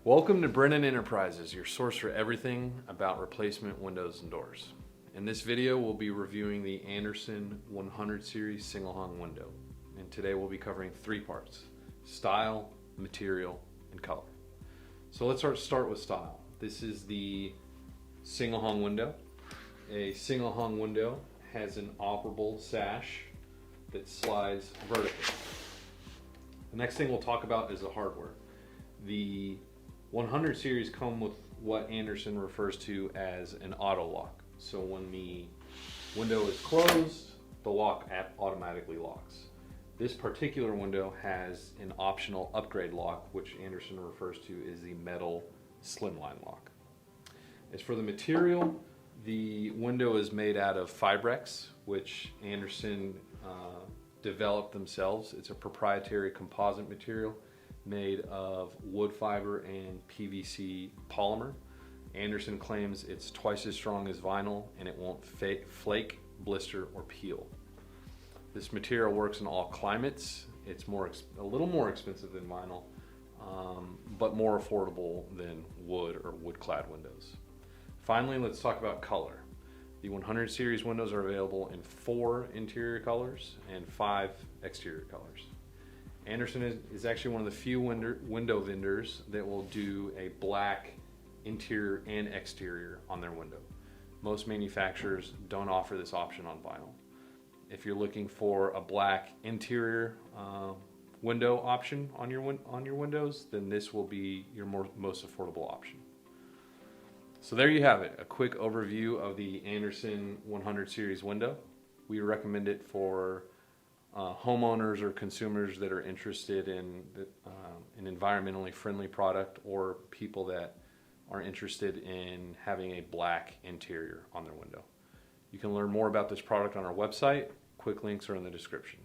Welcome to Brennan Enterprises, your source for everything about replacement windows and doors. In this video, we'll be reviewing the Andersen 100 series single hung window. And today we'll be covering three parts: style, material, and color. So let's start with style. This is the single hung window. A single hung window has an operable sash that slides vertically. The next thing we'll talk about is the hardware. The 100 series come with what Andersen refers to as an auto lock. So when the window is closed, the lock automatically locks. This particular window has an optional upgrade lock, which Andersen refers to as the metal slimline lock. As for the material, the window is made out of Fibrex, which Andersen developed themselves. It's a proprietary composite material made of wood fiber and PVC polymer. Andersen claims it's twice as strong as vinyl and it won't flake, blister, or peel. This material works in all climates. It's a little more expensive than vinyl, but more affordable than wood or wood-clad windows. Finally, let's talk about color. The 100 series windows are available in 4 interior colors and 5 exterior colors. Andersen is actually one of the few window vendors that will do a black interior and exterior on their window. Most manufacturers don't offer this option on vinyl. If you're looking for a black interior window option on your windows, then this will be your most affordable option. So there you have it, a quick overview of the Andersen 100 series window. We recommend it for homeowners or consumers that are interested in an environmentally friendly product, or people that are interested in having a black interior on their window. You can learn more about this product on our website. Quick links are in the description.